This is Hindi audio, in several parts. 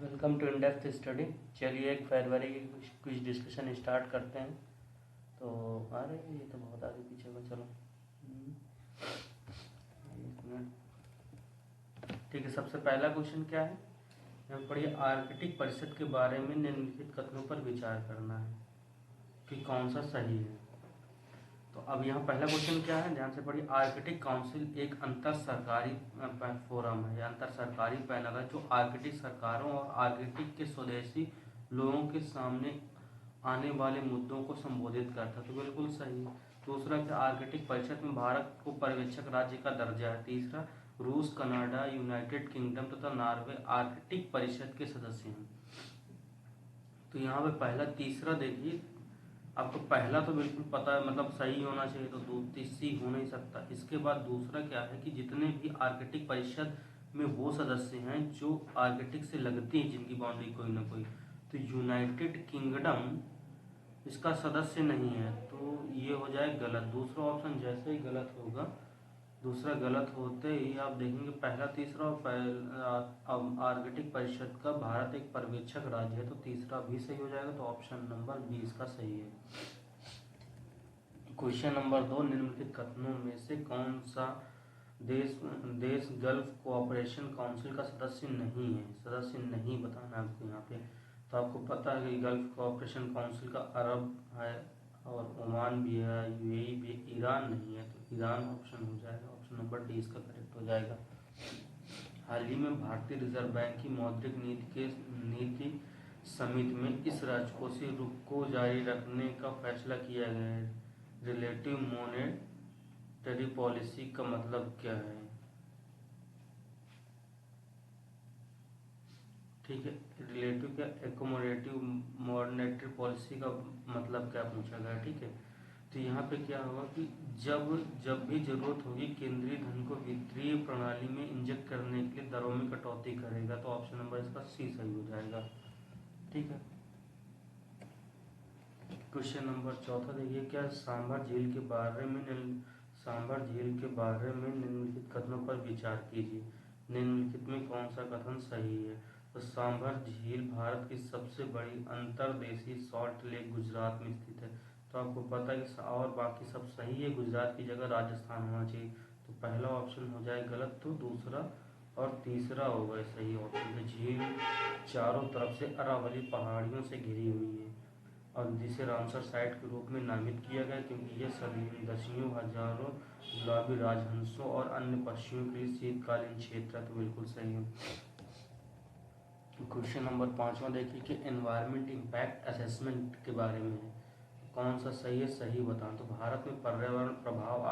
Welcome to in depth study. चलिए 1 फरवरी की कुछ डिस्कशन स्टार्ट करते हैं। तो अरे ये तो बहुत आगे पीछे में, चलो 1 मिनट। ठीक है, सबसे पहला क्वेश्चन क्या है, यहाँ पढ़िए। आर्कटिक परिषद के बारे में निम्नलिखित कथनों पर विचार करना है कि कौन सा सही है। तो अब यहाँ पहला क्वेश्चन क्या है, ध्यान से पढ़िए। आर्कटिक काउंसिल एक अंतर सरकारी फोरम है या अंतर सरकारी पैनल है जो आर्कटिक सरकारों और आर्कटिक के स्वदेशी लोगों के सामने आने वाले मुद्दों को संबोधित करता है। तो बिल्कुल सही है। दूसरा क्या, आर्कटिक परिषद में भारत को पर्यवेक्षक राज्य का दर्जा है। तीसरा, रूस, कनाडा, यूनाइटेड किंगडम तथा नॉर्वे आर्कटिक परिषद के सदस्य हैं। तो यहाँ पे पहला तीसरा देखिए, आपको पहला तो बिल्कुल पता है, मतलब सही होना चाहिए, तो तीसरी हो नहीं सकता। इसके बाद दूसरा क्या है कि जितने भी आर्कटिक परिषद में वो सदस्य हैं जो आर्कटिक से लगती हैं, जिनकी बाउंड्री कोई ना कोई, तो यूनाइटेड किंगडम इसका सदस्य नहीं है, तो ये हो जाए गलत। दूसरा ऑप्शन जैसे ही गलत होगा, दूसरा गलत होते ही आप देखेंगे पहला तीसरा और आर्कटिक परिषद का भारत एक पर्यवेक्षक राज्य है, तो तीसरा भी सही हो जाएगा। तो ऑप्शन नंबर 20 का सही है। क्वेश्चन नंबर 2, निम्नलिखित कथनों में से कौन सा देश गल्फ कोऑपरेशन काउंसिल का सदस्य नहीं है। सदस्य नहीं बताना आपको यहाँ पे। तो आपको पता है कि गल्फ कोऑपरेशन काउंसिल का अरब है और ओमान भी है, यूएई भी, ईरान नहीं है, तो ईरान ऑप्शन हो जाएगा। ऑप्शन नंबर डी इसका करेक्ट हो जाएगा। हाल ही में भारतीय रिजर्व बैंक की मौद्रिक नीति समिति में इस राजकोषीय रुख को जारी रखने का फैसला किया गया है। रिलेटिव मॉनेटरी पॉलिसी का मतलब क्या है। ठीक है, रिलेटिव क्या, एकोमोडेटिव मॉनेटरी पॉलिसी का मतलब क्या पूछा गया। ठीक है, तो यहाँ पे क्या होगा कि जब भी जरूरत होगी केंद्रीय धन को वित्तीय प्रणाली में इंजेक्ट करने के लिए दरों में कटौती करेगा। तो ऑप्शन नंबर इसका सी सही हो जाएगा। ठीक है, क्वेश्चन नंबर 4 देखिए। क्या सांभर झील के बारे में निम्नलिखित कथनों पर विचार कीजिए। निम्नलिखित में कौन सा कथन सही है। तो सांभर झील भारत की सबसे बड़ी अंतर्देशीय सॉल्ट लेक गुजरात में स्थित है। तो आपको पता है कि और बाकी सब सही है, गुजरात की जगह राजस्थान होना चाहिए। तो पहला ऑप्शन हो जाए गलत, तो दूसरा और तीसरा होगा सही ऑप्शन। झील चारों तरफ से अरावली पहाड़ियों से घिरी हुई है और जिसे रामसर साइट के रूप में नामित किया गया, क्योंकि यह दसियों हजारों गुलाबी राजहंसों और अन्य पक्षियों के लिए शीतकालीन क्षेत्र है। तो बिल्कुल सही है। क्वेश्चन नंबर 5 देखिए कि एनवायरमेंट इम्पैक्ट असेसमेंट के बारे में है, कौन सा सही है, सही बताएं। तो भारत में पर्यावरण प्रभाव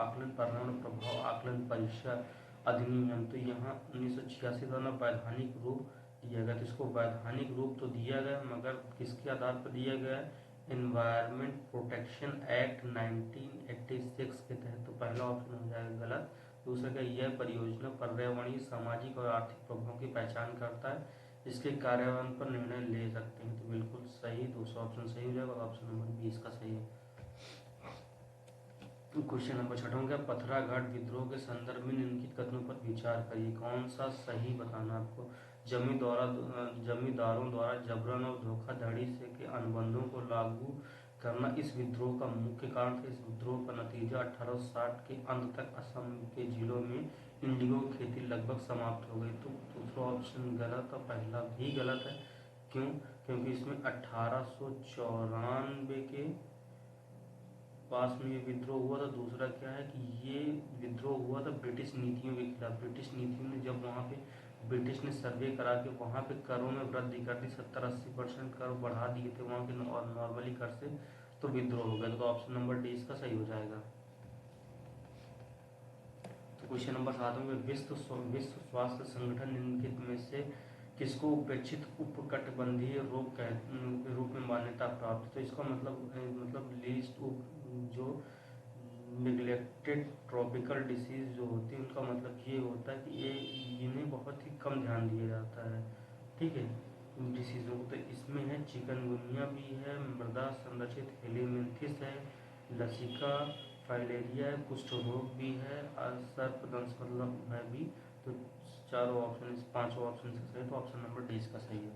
आकलन परिषद अधिनियम, तो यहाँ 1986 द्वारा वैधानिक रूप दिया गया। तो इसको वैधानिक रूप तो दिया गया, मगर किसके आधार पर दिया गया है, एनवायरमेंट प्रोटेक्शन एक्ट 1986 के तहत। तो पहला ऑप्शन हो जाएगा गलत। दूसरा का, यह परियोजना पर्यावरणीय, सामाजिक और आर्थिक प्रभावों की पहचान करता है, इसके कार्यान्वयन पर निर्णय ले सकते हैं। तो बिल्कुल सही, दूसरा ऑप्शन सही हो जाएगा। ऑप्शन नंबर 20 का सही है। क्वेश्चन नंबर 6 क्या, पथरा घाट विद्रोह के संदर्भ में निम्नलिखित कथनों पर विचार करिए, कौन सा सही बताना आपको। जमींदारों द्वारा जबरन और धोखाधड़ी से के अनुबंधों को लागू करना इस विद्रोह का मुख्य कारण था। इस विद्रोह का नतीजा 1860 के अंत तक असम के जिलों में इंडिगो की खेती लगभग समाप्त हो गई। तो दूसरा ऑप्शन गलत और पहला भी गलत है। क्यों, क्योंकि इसमें 1894 के पास में ये विद्रोह हुआ था। दूसरा क्या है कि ये विद्रोह हुआ था ब्रिटिश नीतियों के खिलाफ। ब्रिटिश नीतियों ने जब वहाँ पे ब्रिटिश ने सर्वे करा के वहाँ पे करों में वृद्धि कर दी, 70-80% कर बढ़ा दिए थे वहाँ के नॉर्मली कर से, तो विद्रोह हो गया। तो ऑप्शन नंबर डी इसका सही हो जाएगा। तो क्वेश्चन नंबर 7 में, विश्व स्वास्थ्य संगठन निम्नलिखित में से किसको उपेक्षित उपकटिबंधीय रोग के रूप में मान्यता प्राप्त। तो इसका मतलब लीस्ट जो निगलेक्टेड ट्रॉपिकल डिसीज जो होती है, उनका मतलब ये होता है कि ये इन्हें बहुत ही कम ध्यान दिया जाता है। ठीक है, इन डिसीज़ों को। तो इसमें है चिकनगुनिया भी है, मृदा संरक्षित हेलीमिंथिस है, लसिका फाइलेरिया है, कुष्ठ रोग भी है, सर्पदंश मतलब है भी। तो चारों ऑप्शन, इस पांचों ऑप्शन से सही, तो ऑप्शन नंबर डी इसका सही है।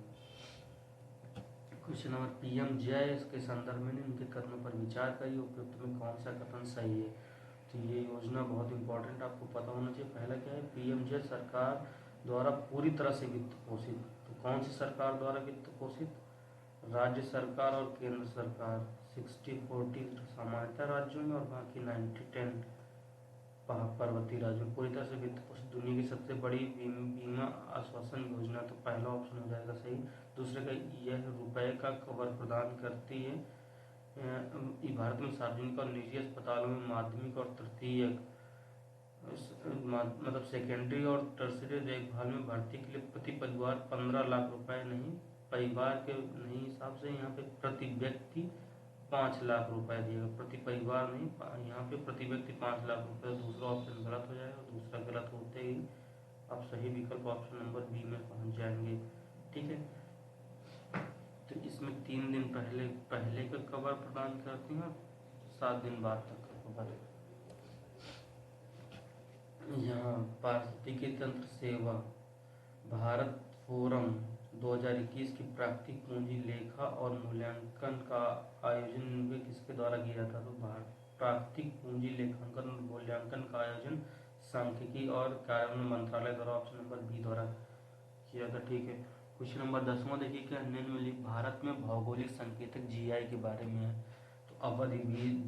क्वेश्चन नंबर पीएमजीआई इसके संदर्भ में निम्नलिखित कथनों पर विचार करिए, उपयुक्त में कौन सा कथन सही है। तो ये योजना बहुत इंपॉर्टेंट, आपको पता होना चाहिए। पहला क्या है, पीएमजीआई सरकार द्वारा पूरी तरह से वित्त पोषित। तो कौन सी सरकार द्वारा वित्त पोषित? राज्य सरकार और केंद्र सरकार। 60-40 सामान्यतः राज्यों में और बाकी 90-10 पर्वतीय राज्यों में पूरी तरह से वित्त पोषित। दुनिया की सबसे बड़ी बीमा आश्वासन योजना, तो पहला ऑप्शन हो जाएगा सही। दूसरे का, यह रुपए का कवर प्रदान करती है। भारत में सार्वजनिक और निजी अस्पतालों में माध्यमिक और तृतीय मतलब सेकेंडरी और टर्सरी देखभाल में भर्ती के लिए प्रति परिवार 15 लाख रुपए नहीं, परिवार के नहीं हिसाब से यहाँ पे प्रति व्यक्ति 5 लाख रुपए दिएगा, प्रति परिवार नहीं, यहाँ पे प्रति व्यक्ति 5 लाख रुपए। दूसरा ऑप्शन गलत हो जाएगा। दूसरा गलत होते ही आप सही विकल्प ऑप्शन नंबर बी में पहुंच जाएंगे। ठीक है, तो इसमें 3 दिन पहले का कवर प्रदान करती हैं, 7 दिन बाद तक का कवर। यहाँ पारिस्थितिकी तंत्र सेवा भारत फोरम 2021 की प्राकृतिक पूंजी लेखा और मूल्यांकन का आयोजन किसके द्वारा किया जाता है? तो प्राकृतिक पूंजी लेखांकन और मूल्यांकन का आयोजन सांख्यिकी और कार्यान्वयन मंत्रालय द्वारा ऑप्शन नंबर बी द्वारा किया था। ठीक है, क्वेश्चन नंबर 10वां देखिए, क्या निम्नलिखित भारत में भौगोलिक संकेतक जीआई के बारे में है। तो अवधि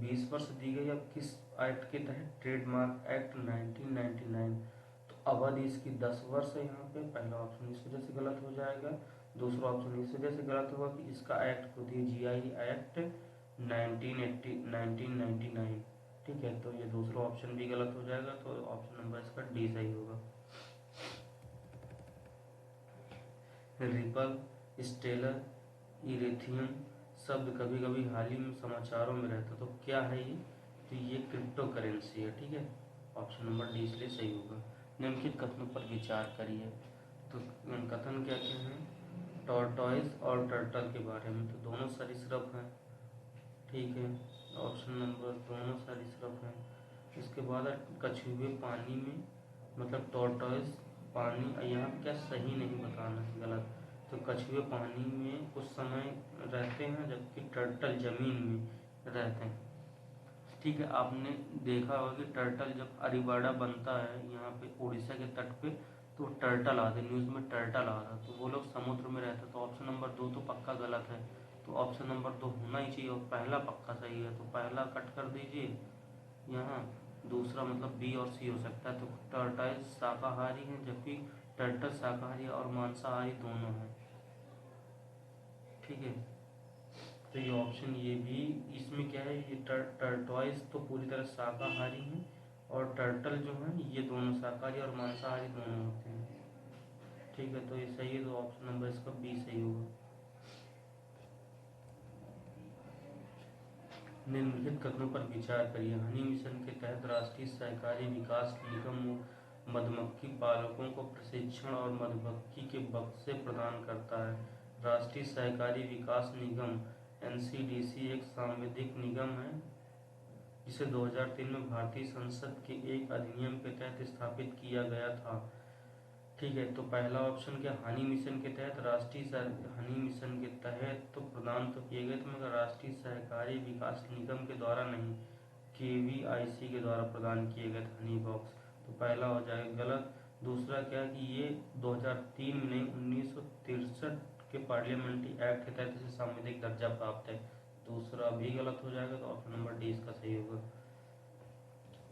20 वर्ष दी गई। अब किस एक्ट के तहत? Trademark act 1999। तो अवधि इसकी 10 वर्ष है यहाँ पे। पहला ऑप्शन इस वजह से गलत हो जाएगा। दूसरा ऑप्शन इस वजह से गलत होगा कि इसका एक्ट खुद ही जीआई एक्ट 1999। ठीक है, तो ये दूसरा ऑप्शन भी गलत हो जाएगा, तो ऑप्शन नंबर इसका डी सही होगा। रिपल, स्टेलर, इरेथियम शब्द कभी कभी हाल ही में समाचारों में रहता, तो क्या है ये? तो ये क्रिप्टो करेंसी है। ठीक है, ऑप्शन नंबर डी इसलिए सही होगा। निम्नलिखित कथनों पर विचार करिए। तो कथन क्या क्या हैं? टॉर्टॉइस और टर्टल के बारे में, तो दोनों सरीसृप हैं। ठीक है, ऑप्शन नंबर दोनों सरीसृप हैं। इसके बाद कछुए पानी में, मतलब टॉर्टॉइस पानी, यहाँ क्या सही नहीं बताना है, गलत। तो कछुए पानी में कुछ समय रहते हैं, जबकि टर्टल जमीन में रहते हैं। ठीक है, आपने देखा होगा कि टर्टल जब अरिवाड़ा बनता है यहाँ पे उड़ीसा के तट पे, तो टर्टल आते, न्यूज़ में टर्टल आ रहा, तो वो लोग समुद्र में रहते। तो ऑप्शन नंबर 2 तो पक्का गलत है, तो ऑप्शन नंबर 2 होना ही चाहिए, और पहला पक्का सही है, तो पहला कट कर दीजिए यहाँ। दूसरा मतलब बी और सी हो सकता है। तो टर्टल शाकाहारी है, जबकि टर्टल शाकाहारी और मांसाहारी दोनों हैं। ठीक है, तो ये ऑप्शन ये भी, इसमें क्या है, ये टर्टॉइस तो पूरी तरह शाकाहारी हैं, और टर्टल जो है ये दोनों शाकाहारी और मांसाहारी दोनों होते हैं। ठीक है, तो ये सही है, तो ऑप्शन नंबर इसका बी सही होगा। निम्नलिखित कथनों पर विचार करिए। हनी मिशन के तहत राष्ट्रीय सहकारी विकास निगम मधुमक्खी पालकों को प्रशिक्षण और मधुमक्खी के बक्से प्रदान करता है। राष्ट्रीय सहकारी विकास निगम एनसीडीसी एक सांविधिक निगम है जिसे 2003 में भारतीय संसद के एक अधिनियम के तहत स्थापित किया गया था। ठीक है, तो पहला ऑप्शन क्या, हनी मिशन के तहत? हनी मिशन के तहत तो प्रदान तो किए गए थे, मगर राष्ट्रीय सहकारी विकास निगम के द्वारा नहीं, केवीआईसी के द्वारा प्रदान किए गए थे हनी बॉक्स, तो पहला हो जाएगा गलत। दूसरा क्या कि ये 2003 में 1963 के पार्लियामेंट्री एक्ट के तहत इसे संवैधानिक दर्जा प्राप्त है, दूसरा भी गलत हो जाएगा, तो ऑप्शन नंबर डी इसका सही होगा।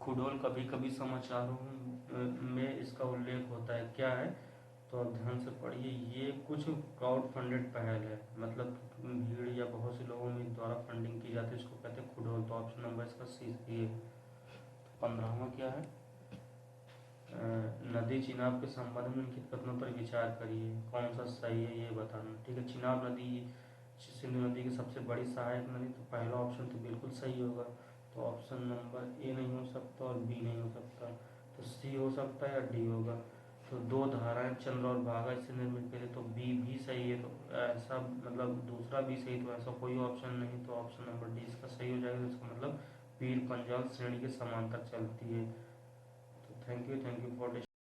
खुडोल कभी कभी समाचारों में इसका उल्लेख होता है, क्या है? तो आप ध्यान से पढ़िए। ये कुछ क्राउड फंडेड पहल है, मतलब भीड़ या बहुत से लोगों में द्वारा फंडिंग की जाती है, इसको कहते हैं खुडोल, तो ऑप्शन नंबर इसका सी है। 15वां क्या है? नदी चिनाब के संबंध में किन कथनों पर विचार करिए, कौन सा सही है ये बताना। ठीक है, चिनाब नदी सिंधु नदी की सबसे बड़ी सहायक नदी, तो पहला ऑप्शन तो बिल्कुल सही होगा, तो ऑप्शन नंबर ए नहीं हो सकता और बी नहीं हो सकता, तो सी हो सकता है या डी होगा। तो 2 धाराएं चंद्र और भागा इससे निर्मित करे, तो बी भी सही है, तो ऐसा मतलब दूसरा भी सही, तो ऐसा कोई ऑप्शन नहीं, तो ऑप्शन नंबर डी इसका सही हो जाएगा। तो इसका मतलब पीर पंजाल श्रेणी के समांतर चलती है। तो थैंक यू फॉर